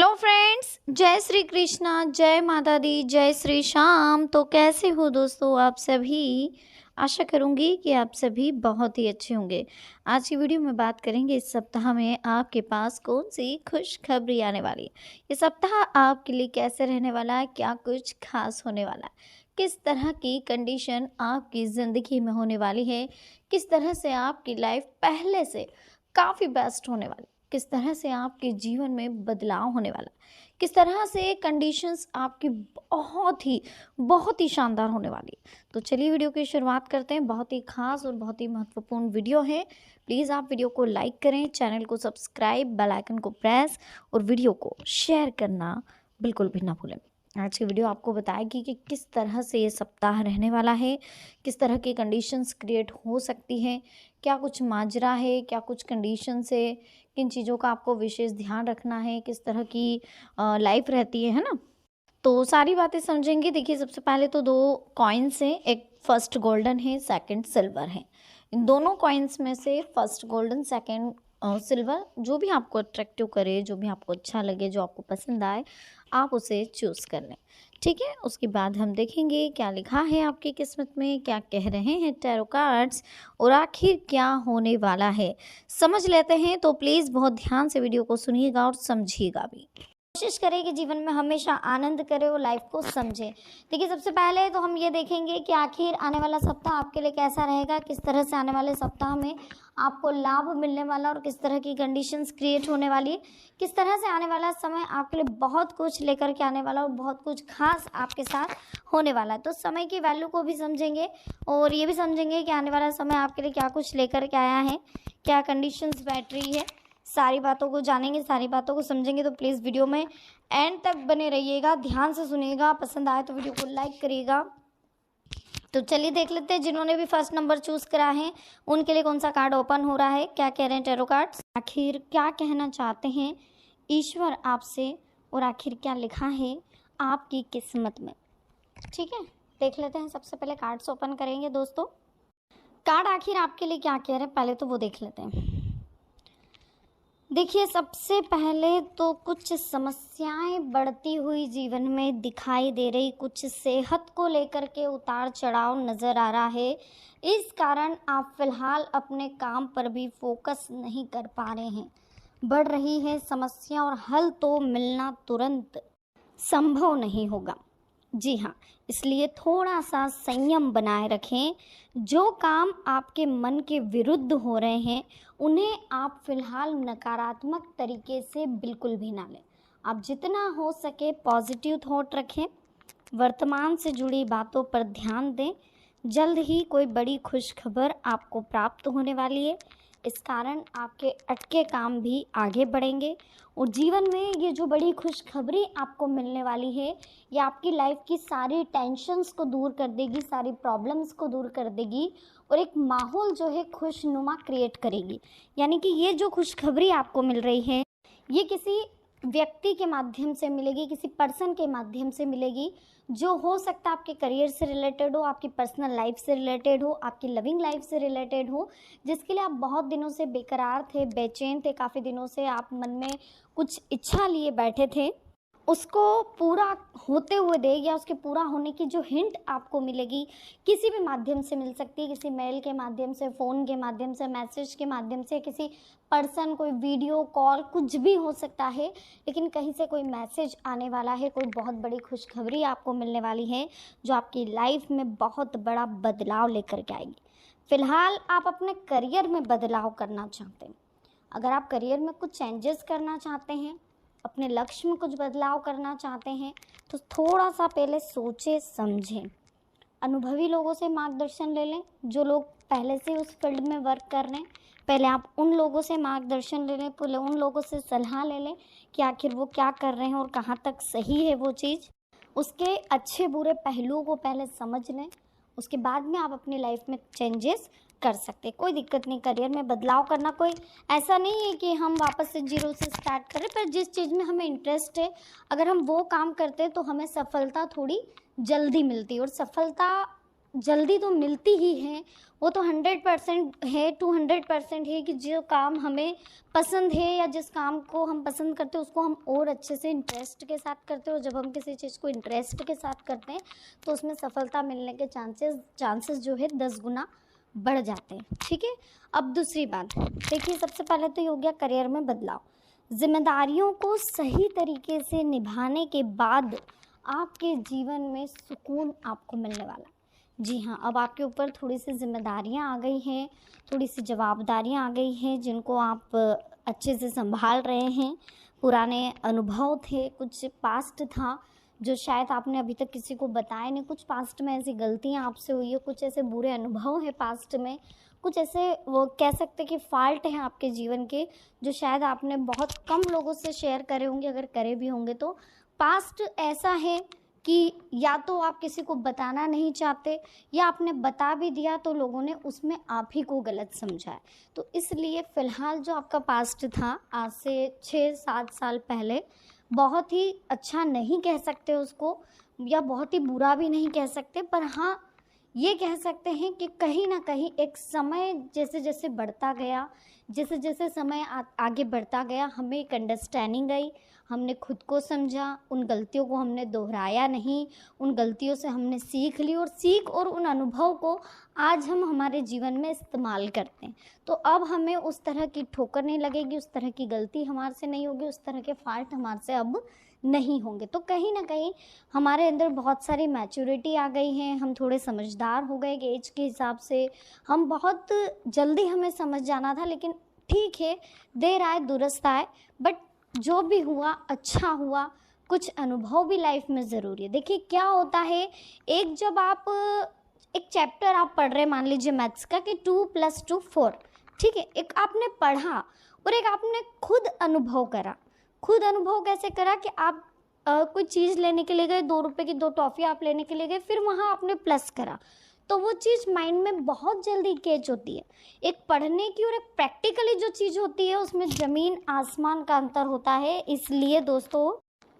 Hello friends, जय श्री कृष्णा, जय माता दी, जय श्री श्याम। तो कैसे हो दोस्तों आप सभी। आशा करूंगी कि आप सभी बहुत ही अच्छे होंगे। आज की वीडियो में बात करेंगे इस सप्ताह में आपके पास कौन सी खुशखबरी आने वाली है। ये सप्ताह आपके लिए कैसे रहने वाला है, क्या कुछ खास होने वाला है, किस तरह की कंडीशन आपकी ज़िंदगी में होने वाली है, किस तरह से आपकी लाइफ पहले से काफ़ी बेस्ट होने वाली, किस तरह से आपके जीवन में बदलाव होने वाला, किस तरह से कंडीशंस आपकी बहुत ही शानदार होने वाली। तो चलिए वीडियो की शुरुआत करते हैं। बहुत ही खास और बहुत ही महत्वपूर्ण वीडियो है। प्लीज़ आप वीडियो को लाइक करें, चैनल को सब्सक्राइब, बेल आइकन को प्रेस और वीडियो को शेयर करना बिल्कुल भी ना भूलें। आज की वीडियो आपको बताएगी कि किस तरह से ये सप्ताह रहने वाला है, किस तरह की कंडीशंस क्रिएट हो सकती हैं, क्या कुछ माजरा है, क्या कुछ कंडीशंस है, किन चीज़ों का आपको विशेष ध्यान रखना है, किस तरह की लाइफ रहती है ना। तो सारी बातें समझेंगे। देखिए, सबसे पहले तो दो कॉइन्स हैं, एक फर्स्ट गोल्डन है, सेकंड सिल्वर है। इन दोनों कॉइन्स में से फर्स्ट गोल्डन, सेकंड सिल्वर, जो भी आपको अट्रैक्टिव करे, जो भी आपको अच्छा लगे, जो आपको पसंद आए, आप उसे चूज़ कर लें। ठीक है, उसके बाद हम देखेंगे क्या लिखा है आपकी किस्मत में, क्या कह रहे हैं टैरो कार्ड्स और आखिर क्या होने वाला है, समझ लेते हैं। तो प्लीज़ बहुत ध्यान से वीडियो को सुनिएगा और समझिएगा भी। कोशिश करें कि जीवन में हमेशा आनंद करें और लाइफ को समझें। देखिए, सबसे पहले तो हम ये देखेंगे कि आखिर आने वाला सप्ताह आपके लिए कैसा रहेगा, किस तरह से आने वाले सप्ताह में आपको लाभ मिलने वाला और किस तरह की कंडीशंस क्रिएट होने वाली, किस तरह से आने वाला समय आपके लिए बहुत कुछ लेकर के आने वाला और बहुत कुछ खास आपके साथ होने वाला है। तो समय की वैल्यू को भी समझेंगे और ये भी समझेंगे कि आने वाला समय आपके लिए क्या कुछ लेकर के आया है, क्या कंडीशंस बैठ रही है। सारी बातों को जानेंगे, सारी बातों को समझेंगे। तो प्लीज़ वीडियो में एंड तक बने रहिएगा, ध्यान से सुनिएगा। पसंद आए तो वीडियो को लाइक करिएगा। तो चलिए देख लेते हैं जिन्होंने भी फर्स्ट नंबर चूज़ करा है उनके लिए कौन सा कार्ड ओपन हो रहा है, क्या कह रहे हैं टैरो कार्ड्स, आखिर क्या कहना चाहते हैं ईश्वर आपसे और आखिर क्या लिखा है आपकी किस्मत में। ठीक है, देख लेते हैं। सबसे पहले कार्ड्स ओपन करेंगे दोस्तों। कार्ड आखिर आपके लिए क्या कह रहे हैं पहले तो वो देख लेते हैं। देखिए, सबसे पहले तो कुछ समस्याएं बढ़ती हुई जीवन में दिखाई दे रही, कुछ सेहत को लेकर के उतार चढ़ाव नज़र आ रहा है। इस कारण आप फिलहाल अपने काम पर भी फोकस नहीं कर पा रहे हैं। बढ़ रही है समस्या और हल तो मिलना तुरंत संभव नहीं होगा। जी हाँ, इसलिए थोड़ा सा संयम बनाए रखें। जो काम आपके मन के विरुद्ध हो रहे हैं उन्हें आप फिलहाल नकारात्मक तरीके से बिल्कुल भी ना लें। आप जितना हो सके पॉजिटिव थॉट रखें, वर्तमान से जुड़ी बातों पर ध्यान दें। जल्द ही कोई बड़ी खुशखबर आपको प्राप्त होने वाली है। इस कारण आपके अटके काम भी आगे बढ़ेंगे और जीवन में ये जो बड़ी खुशखबरी आपको मिलने वाली है ये आपकी लाइफ की सारी टेंशन्स को दूर कर देगी, सारी प्रॉब्लम्स को दूर कर देगी और एक माहौल जो है खुशनुमा क्रिएट करेगी। यानी कि ये जो खुशखबरी आपको मिल रही है ये किसी व्यक्ति के माध्यम से मिलेगी, किसी पर्सन के माध्यम से मिलेगी, जो हो सकता है आपके करियर से रिलेटेड हो, आपकी पर्सनल लाइफ से रिलेटेड हो, आपकी लविंग लाइफ से रिलेटेड हो, जिसके लिए आप बहुत दिनों से बेकरार थे, बेचैन थे। काफ़ी दिनों से आप मन में कुछ इच्छा लिए बैठे थे, उसको पूरा होते हुए देख या उसके पूरा होने की जो हिंट आपको मिलेगी किसी भी माध्यम से मिल सकती है। किसी मेल के माध्यम से, फ़ोन के माध्यम से, मैसेज के माध्यम से, किसी पर्सन, कोई वीडियो कॉल, कुछ भी हो सकता है। लेकिन कहीं से कोई मैसेज आने वाला है, कोई बहुत बड़ी खुशखबरी आपको मिलने वाली है जो आपकी लाइफ में बहुत बड़ा बदलाव लेकर के आएगी। फ़िलहाल आप अपने करियर में बदलाव करना चाहते हैं। अगर आप करियर में कुछ चेंजेस करना चाहते हैं, अपने लक्ष्य में कुछ बदलाव करना चाहते हैं तो थोड़ा सा पहले सोचें समझें। अनुभवी लोगों से मार्गदर्शन ले लें, जो लोग पहले से उस फील्ड में वर्क कर रहे हैं। पहले आप उन लोगों से मार्गदर्शन ले लें, पहले उन लोगों से सलाह ले लें कि आखिर वो क्या कर रहे हैं और कहाँ तक सही है वो चीज़। उसके अच्छे बुरे पहलुओं को पहले समझ लें, उसके बाद में आप अपनी लाइफ में चेंजेस कर सकते हैं। कोई दिक्कत नहीं, करियर में बदलाव करना कोई ऐसा नहीं है कि हम वापस से जीरो से स्टार्ट करें, पर जिस चीज़ में हमें इंटरेस्ट है अगर हम वो काम करते हैं तो हमें सफलता थोड़ी जल्दी मिलती है और सफलता जल्दी तो मिलती ही है, वो तो 100% है, 200% है कि जो काम हमें पसंद है या जिस काम को हम पसंद करते हैं उसको हम और अच्छे से इंटरेस्ट के साथ करते हैं। और जब हम किसी चीज़ को इंटरेस्ट के साथ करते हैं तो उसमें सफलता मिलने के चांसेस जो है 10 गुना बढ़ जाते हैं। ठीक है, अब दूसरी बात देखिए, सबसे पहले तो हो गया करियर में बदलाव। जिम्मेदारियों को सही तरीके से निभाने के बाद आपके जीवन में सुकून आपको मिलने वाला है। जी हाँ, अब आपके ऊपर थोड़ी सी जिम्मेदारियाँ आ गई हैं, थोड़ी सी जवाबदारियाँ आ गई हैं जिनको आप अच्छे से संभाल रहे हैं। पुराने अनुभव थे, कुछ पास्ट था जो शायद आपने अभी तक किसी को बताया नहीं, कुछ पास्ट में ऐसी गलतियाँ आपसे हुई है, कुछ ऐसे बुरे अनुभव हैं पास्ट में, कुछ ऐसे वो कह सकते कि फ़ाल्ट हैं आपके जीवन के जो शायद आपने बहुत कम लोगों से शेयर करे होंगे, अगर करे भी होंगे तो। पास्ट ऐसा है कि या तो आप किसी को बताना नहीं चाहते या आपने बता भी दिया तो लोगों ने उसमें आप ही को गलत समझा है। तो इसलिए फ़िलहाल जो आपका पास्ट था आज से 6-7 साल पहले, बहुत ही अच्छा नहीं कह सकते उसको या बहुत ही बुरा भी नहीं कह सकते, पर हाँ ये कह सकते हैं कि कहीं ना कहीं एक समय जैसे जैसे बढ़ता गया, जैसे जैसे समय आगे बढ़ता गया, हमें एक अंडरस्टैंडिंग आई, हमने खुद को समझा, उन गलतियों को हमने दोहराया नहीं, उन गलतियों से हमने सीख ली और उन अनुभव को आज हम हमारे जीवन में इस्तेमाल करते हैं। तो अब हमें उस तरह की ठोकर नहीं लगेगी, उस तरह की गलती हमारे से नहीं होगी, उस तरह के फ़ाल्ट हमारे से अब नहीं होंगे। तो कहीं ना कहीं हमारे अंदर बहुत सारी मैच्योरिटी आ गई है, हम थोड़े समझदार हो गए कि एज के हिसाब से हम बहुत जल्दी हमें समझ जाना था, लेकिन ठीक है, देर आए दुरुस्त आए, बट जो भी हुआ अच्छा हुआ। कुछ अनुभव भी लाइफ में ज़रूरी है। देखिए क्या होता है, जब आप एक चैप्टर आप पढ़ रहे, मान लीजिए मैथ्स का कि 2+2 4, ठीक है, एक आपने पढ़ा और एक आपने खुद अनुभव करा। खुद अनुभव कैसे करा कि आप कोई चीज़ लेने के लिए गए, 2 रुपये की 2 टॉफ़ी आप लेने के लिए गए, फिर वहाँ आपने प्लस करा, तो वो चीज़ माइंड में बहुत जल्दी कैच होती है। एक पढ़ने की और एक प्रैक्टिकली जो चीज़ होती है उसमें ज़मीन आसमान का अंतर होता है। इसलिए दोस्तों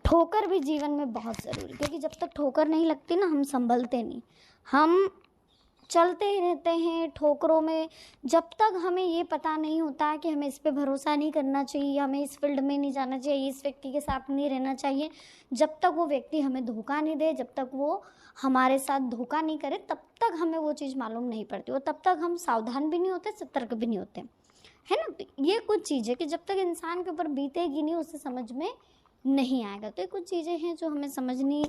ठोकर भी जीवन में बहुत ज़रूरी, क्योंकि जब तक ठोकर नहीं लगती ना हम संभलते नहीं, हम चलते ही रहते हैं ठोकरों में। जब तक हमें ये पता नहीं होता कि हमें इस पे भरोसा नहीं करना चाहिए, हमें इस फील्ड में नहीं जाना चाहिए, इस व्यक्ति के साथ नहीं रहना चाहिए, जब तक वो व्यक्ति हमें धोखा नहीं दे, जब तक वो हमारे साथ धोखा नहीं करे, तब तक हमें वो चीज़ मालूम नहीं पड़ती और तब तक हम सावधान भी नहीं होते, सतर्क भी नहीं होते, है ना। तो ये कुछ चीज़ें कि जब तक इंसान के ऊपर बीतेगी नहीं उसे समझ में नहीं आएगा। तो ये कुछ चीज़ें हैं जो हमें समझनी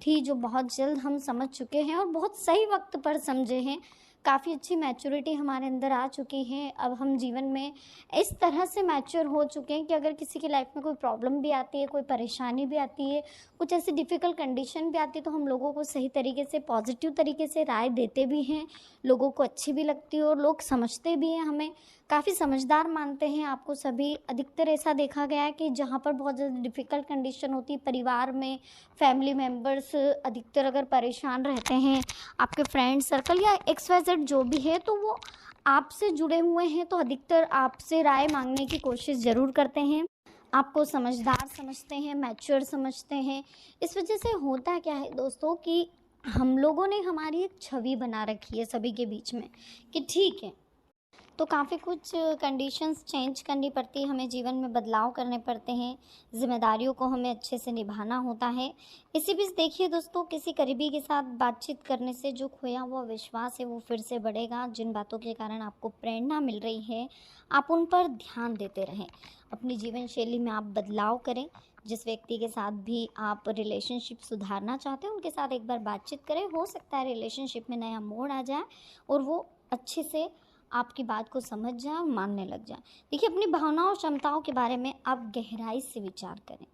थी, जो बहुत जल्द हम समझ चुके हैं और बहुत सही वक्त पर समझे हैं। काफ़ी अच्छी मैच्योरिटी हमारे अंदर आ चुकी है। अब हम जीवन में इस तरह से मैच्योर हो चुके हैं कि अगर किसी की लाइफ में कोई प्रॉब्लम भी आती है, कोई परेशानी भी आती है, कुछ ऐसी डिफ़िकल्ट कंडीशन भी आती है, तो हम लोगों को सही तरीके से, पॉजिटिव तरीके से राय देते भी हैं, लोगों को अच्छी भी लगती है और लोग समझते भी हैं, हमें काफ़ी समझदार मानते हैं। आपको सभी अधिकतर ऐसा देखा गया है कि जहाँ पर बहुत ज़्यादा डिफ़िकल्ट कंडीशन होती है परिवार में, फैमिली मेम्बर्स अधिकतर अगर परेशान रहते हैं, आपके फ्रेंड सर्कल या XYZ जो भी है, तो वो आपसे जुड़े हुए हैं, तो अधिकतर आपसे राय मांगने की कोशिश ज़रूर करते हैं, आपको समझदार समझते हैं, मैच्योर समझते हैं। इस वजह से होता क्या है दोस्तों कि हम लोगों ने हमारी एक छवि बना रखी है सभी के बीच में कि ठीक है, तो काफ़ी कुछ कंडीशंस चेंज करनी पड़ती है, हमें जीवन में बदलाव करने पड़ते हैं, ज़िम्मेदारियों को हमें अच्छे से निभाना होता है। इसी बीच देखिए दोस्तों, किसी करीबी के साथ बातचीत करने से जो खोया हुआ विश्वास है वो फिर से बढ़ेगा। जिन बातों के कारण आपको प्रेरणा मिल रही है, आप उन पर ध्यान देते रहें, अपनी जीवन शैली में आप बदलाव करें। जिस व्यक्ति के साथ भी आप रिलेशनशिप सुधारना चाहते हैं उनके साथ एक बार बातचीत करें, हो सकता है रिलेशनशिप में नया मोड़ आ जाए और वो अच्छे से आपकी बात को समझ जाए, मानने लग जाए। देखिए अपनी भावनाओं और क्षमताओं के बारे में आप गहराई से विचार करें,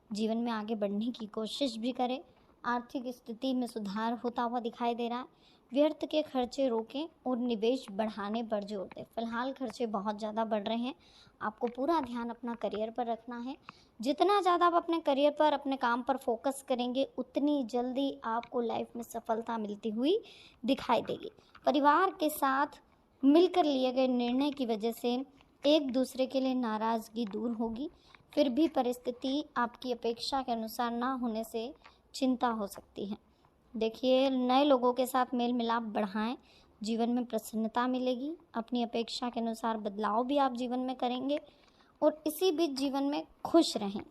जीवन में आगे बढ़ने की कोशिश भी करें। आर्थिक स्थिति में सुधार होता हुआ दिखाई दे रहा है। व्यर्थ के खर्चे रोकें और निवेश बढ़ाने पर जोर दें। फिलहाल खर्चे बहुत ज़्यादा बढ़ रहे हैं, आपको पूरा ध्यान अपना करियर पर रखना है। जितना ज़्यादा आप अपने करियर पर, अपने काम पर फोकस करेंगे, उतनी जल्दी आपको लाइफ में सफलता मिलती हुई दिखाई देगी। परिवार के साथ मिलकर लिए गए निर्णय की वजह से एक दूसरे के लिए नाराज़गी दूर होगी, फिर भी परिस्थिति आपकी अपेक्षा के अनुसार ना होने से चिंता हो सकती है। देखिए, नए लोगों के साथ मेल मिलाप बढ़ाएं, जीवन में प्रसन्नता मिलेगी। अपनी अपेक्षा के अनुसार बदलाव भी आप जीवन में करेंगे और इसी बीच जीवन में खुश रहें।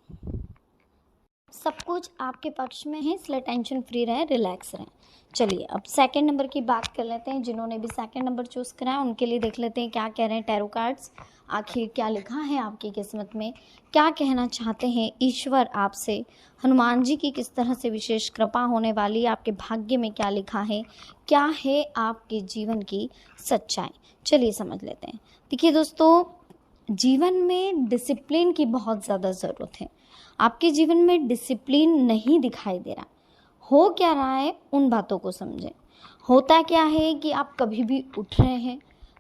सब कुछ आपके पक्ष में है, इसलिए टेंशन फ्री रहें, रिलैक्स रहें। चलिए अब सेकंड नंबर की बात कर लेते हैं। जिन्होंने भी सेकंड नंबर चूज़ करा है उनके लिए देख लेते हैं क्या कह रहे हैं टैरो कार्ड्स। आखिर क्या लिखा है आपकी किस्मत में, क्या कहना चाहते हैं ईश्वर आपसे, हनुमान जी की किस तरह से विशेष कृपा होने वाली, आपके भाग्य में क्या लिखा है, क्या है आपके जीवन की सच्चाई। चलिए समझ लेते हैं। देखिए दोस्तों, जीवन में डिसिप्लिन की बहुत ज़्यादा ज़रूरत है। आपके जीवन में डिसिप्लिन नहीं दिखाई दे रहा, हो क्या रहा है उन बातों को समझें। होता क्या है कि आप कभी भी उठ रहे हैं,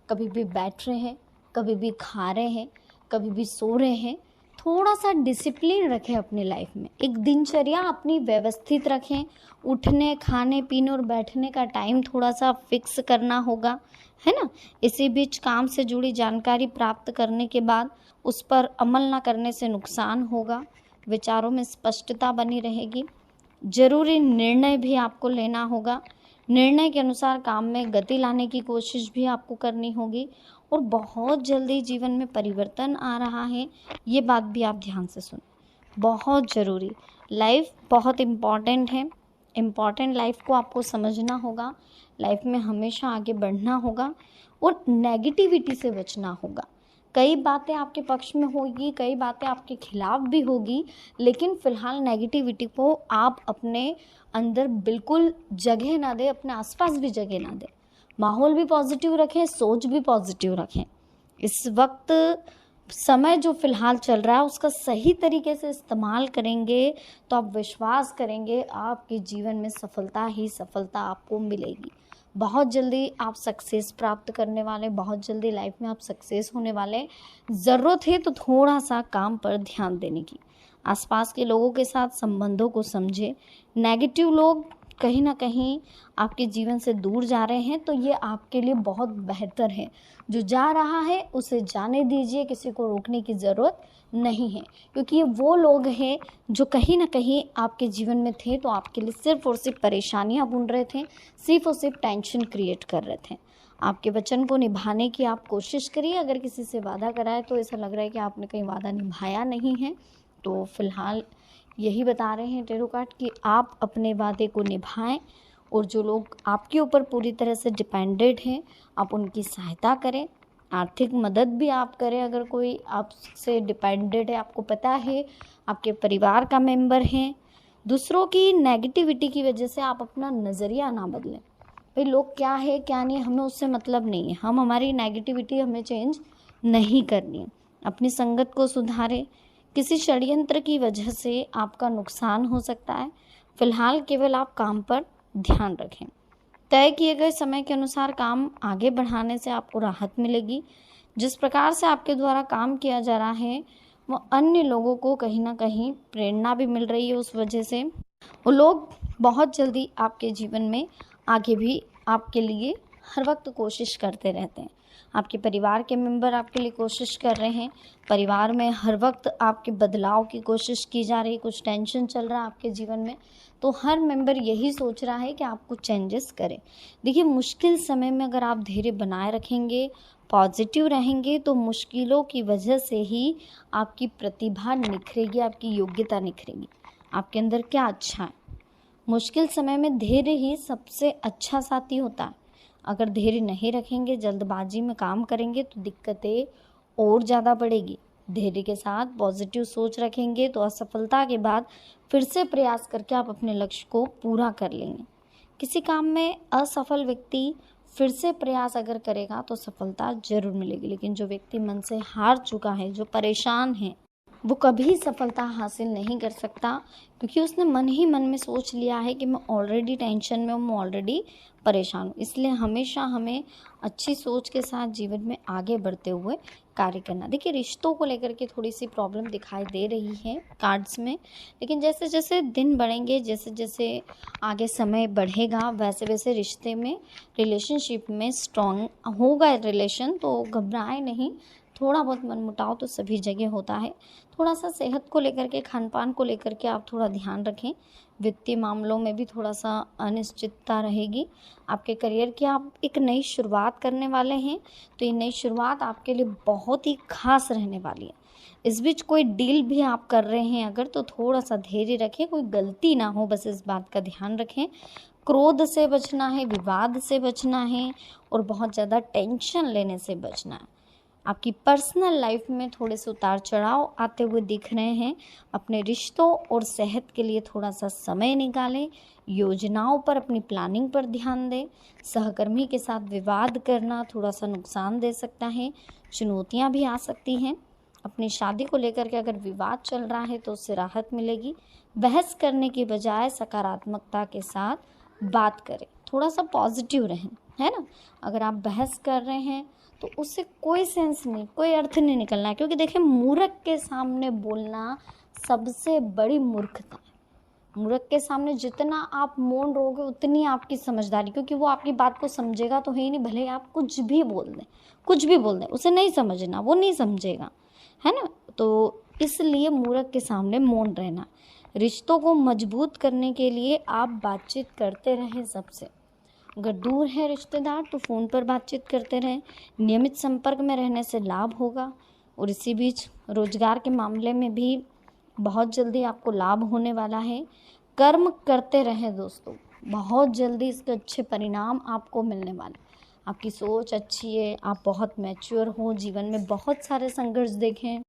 कभी भी बैठ रहे हैं, कभी भी खा रहे हैं, कभी भी सो रहे हैं। थोड़ा सा डिसिप्लिन रखें अपनी लाइफ में, एक दिनचर्या अपनी व्यवस्थित रखें। उठने, खाने पीने और बैठने का टाइम थोड़ा सा फिक्स करना होगा, है ना। इसी बीच काम से जुड़ी जानकारी प्राप्त करने के बाद उस पर अमल ना करने से नुकसान होगा। विचारों में स्पष्टता बनी रहेगी। जरूरी निर्णय भी आपको लेना होगा। निर्णय के अनुसार काम में गति लाने की कोशिश भी आपको करनी होगी और बहुत जल्दी जीवन में परिवर्तन आ रहा है, ये बात भी आप ध्यान से सुनें, बहुत ज़रूरी। लाइफ बहुत इम्पॉर्टेंट है, इम्पॉर्टेंट लाइफ को आपको समझना होगा। लाइफ में हमेशा आगे बढ़ना होगा और नेगेटिविटी से बचना होगा। कई बातें आपके पक्ष में होगी, कई बातें आपके खिलाफ भी होगी, लेकिन फ़िलहाल नेगेटिविटी को आप अपने अंदर बिल्कुल जगह ना दें, अपने आसपास भी जगह ना दें। माहौल भी पॉजिटिव रखें, सोच भी पॉजिटिव रखें। इस वक्त समय जो फ़िलहाल चल रहा है उसका सही तरीके से इस्तेमाल करेंगे तो आप विश्वास करेंगे आपके जीवन में सफलता ही सफलता आपको मिलेगी। बहुत जल्दी आप सक्सेस प्राप्त करने वाले, बहुत जल्दी लाइफ में आप सक्सेस होने वाले। ज़रूरत है तो थोड़ा सा काम पर ध्यान देने की। आसपास के लोगों के साथ संबंधों को समझे। नेगेटिव लोग कहीं ना कहीं आपके जीवन से दूर जा रहे हैं तो ये आपके लिए बहुत बेहतर है। जो जा रहा है उसे जाने दीजिए, किसी को रोकने की ज़रूरत नहीं है, क्योंकि ये वो लोग हैं जो कहीं ना कहीं आपके जीवन में थे तो आपके लिए सिर्फ और सिर्फ परेशानियां बुन रहे थे, सिर्फ और सिर्फ टेंशन क्रिएट कर रहे थे। आपके वचन को निभाने की आप कोशिश करिए। अगर किसी से वादा कराए तो ऐसा लग रहा है कि आपने कहीं वादा निभाया नहीं है, तो फिलहाल यही बता रहे हैं टैरो कार्ड कि आप अपने वादे को निभाएं और जो लोग आपके ऊपर पूरी तरह से डिपेंडेड हैं आप उनकी सहायता करें। आर्थिक मदद भी आप करें। अगर कोई आपसे डिपेंडेड है, आपको पता है आपके परिवार का मेंबर है, दूसरों की नेगेटिविटी की वजह से आप अपना नज़रिया ना बदलें। भाई लोग क्या है क्या नहीं, हमें उससे मतलब नहीं है। हम हमारी नेगेटिविटी हमें चेंज नहीं करनी है। अपनी संगत को सुधारें। किसी षड्यंत्र की वजह से आपका नुकसान हो सकता है। फिलहाल केवल आप काम पर ध्यान रखें। तय किए गए समय के अनुसार काम आगे बढ़ाने से आपको राहत मिलेगी। जिस प्रकार से आपके द्वारा काम किया जा रहा है वो अन्य लोगों को कहीं ना कहीं प्रेरणा भी मिल रही है। उस वजह से वो लोग बहुत जल्दी आपके जीवन में आगे भी आपके लिए हर वक्त कोशिश करते रहते हैं। आपके परिवार के मेंबर आपके लिए कोशिश कर रहे हैं। परिवार में हर वक्त आपके बदलाव की कोशिश की जा रही है। कुछ टेंशन चल रहा है आपके जीवन में तो हर मेंबर यही सोच रहा है कि आप कुछ चेंजेस करें। देखिए, मुश्किल समय में अगर आप धैर्य बनाए रखेंगे, पॉजिटिव रहेंगे तो मुश्किलों की वजह से ही आपकी प्रतिभा निखरेगी, आपकी योग्यता निखरेगी। आपके अंदर क्या अच्छा है। मुश्किल समय में धैर्य ही सबसे अच्छा साथी होता है। अगर धैर्य नहीं रखेंगे, जल्दबाजी में काम करेंगे तो दिक्कतें और ज़्यादा बढ़ेगी। धैर्य के साथ पॉजिटिव सोच रखेंगे तो असफलता के बाद फिर से प्रयास करके आप अपने लक्ष्य को पूरा कर लेंगे। किसी काम में असफल व्यक्ति फिर से प्रयास अगर करेगा तो सफलता जरूर मिलेगी, लेकिन जो व्यक्ति मन से हार चुका है, जो परेशान है, वो कभी सफलता हासिल नहीं कर सकता, क्योंकि उसने मन ही मन में सोच लिया है कि मैं ऑलरेडी टेंशन में हूँ, मैं ऑलरेडी परेशान हूँ। इसलिए हमेशा हमें अच्छी सोच के साथ जीवन में आगे बढ़ते हुए कार्य करना। देखिए, रिश्तों को लेकर के थोड़ी सी प्रॉब्लम दिखाई दे रही है कार्ड्स में, लेकिन जैसे जैसे दिन बढ़ेंगे, जैसे जैसे आगे समय बढ़ेगा, वैसे वैसे रिश्ते में, रिलेशनशिप में स्ट्रॉन्ग होगा रिलेशन, तो घबराए नहीं, थोड़ा बहुत मनमुटाव तो सभी जगह होता है। थोड़ा सा सेहत को लेकर के, खान पान को लेकर के आप थोड़ा ध्यान रखें। वित्तीय मामलों में भी थोड़ा सा अनिश्चितता रहेगी। आपके करियर की आप एक नई शुरुआत करने वाले हैं, तो ये नई शुरुआत आपके लिए बहुत ही खास रहने वाली है। इस बीच कोई डील भी आप कर रहे हैं अगर, तो थोड़ा सा धैर्य रखें, कोई गलती ना हो, बस इस बात का ध्यान रखें। क्रोध से बचना है, विवाद से बचना है और बहुत ज़्यादा टेंशन लेने से बचना है। आपकी पर्सनल लाइफ में थोड़े से उतार चढ़ाव आते हुए दिख रहे हैं। अपने रिश्तों और सेहत के लिए थोड़ा सा समय निकालें। योजनाओं पर, अपनी प्लानिंग पर ध्यान दें। सहकर्मी के साथ विवाद करना थोड़ा सा नुकसान दे सकता है, चुनौतियां भी आ सकती हैं। अपनी शादी को लेकर के अगर विवाद चल रहा है तो उससे राहत मिलेगी। बहस करने की बजाय सकारात्मकता के साथ बात करें, थोड़ा सा पॉजिटिव रहें, है ना। अगर आप बहस कर रहे हैं तो उससे कोई सेंस नहीं, कोई अर्थ नहीं निकलना है, क्योंकि देखिए मूर्ख के सामने बोलना सबसे बड़ी मूर्खता है। मूर्ख के सामने जितना आप मौन रहोगे उतनी आपकी समझदारी, क्योंकि वो आपकी बात को समझेगा तो है ही नहीं। भले ही आप कुछ भी बोल दें, कुछ भी बोल दें, उसे नहीं समझना, वो नहीं समझेगा, है ना। तो इसलिए मूर्ख के सामने मौन रहना। रिश्तों को मजबूत करने के लिए आप बातचीत करते रहें सबसे। अगर दूर है रिश्तेदार तो फ़ोन पर बातचीत करते रहें। नियमित संपर्क में रहने से लाभ होगा। और इसी बीच रोजगार के मामले में भी बहुत जल्दी आपको लाभ होने वाला है। कर्म करते रहें दोस्तों, बहुत जल्दी इसके अच्छे परिणाम आपको मिलने वाले। आपकी सोच अच्छी है, आप बहुत मैच्योर हो, जीवन में बहुत सारे संघर्ष देखें,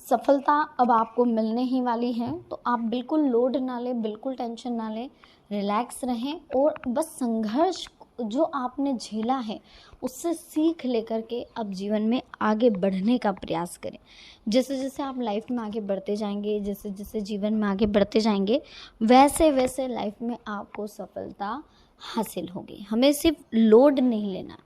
सफलता अब आपको मिलने ही वाली है। तो आप बिल्कुल लोड ना लें, बिल्कुल टेंशन ना लें, रिलैक्स रहें और बस संघर्ष जो आपने झेला है उससे सीख लेकर के अब जीवन में आगे बढ़ने का प्रयास करें। जैसे जैसे आप लाइफ में आगे बढ़ते जाएंगे, जैसे जैसे जीवन में आगे बढ़ते जाएंगे, वैसे वैसे लाइफ में आपको सफलता हासिल होगी। हमें सिर्फ लोड नहीं लेना।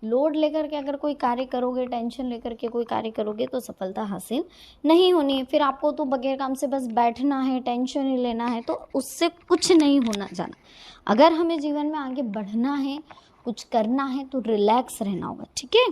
लोड लेकर के अगर कोई कार्य करोगे, टेंशन लेकर के कोई कार्य करोगे तो सफलता हासिल नहीं होनी है। फिर आपको तो बगैर काम से बस बैठना है, टेंशन ही लेना है, तो उससे कुछ नहीं होना जाना। अगर हमें जीवन में आगे बढ़ना है, कुछ करना है, तो रिलैक्स रहना होगा, ठीक है।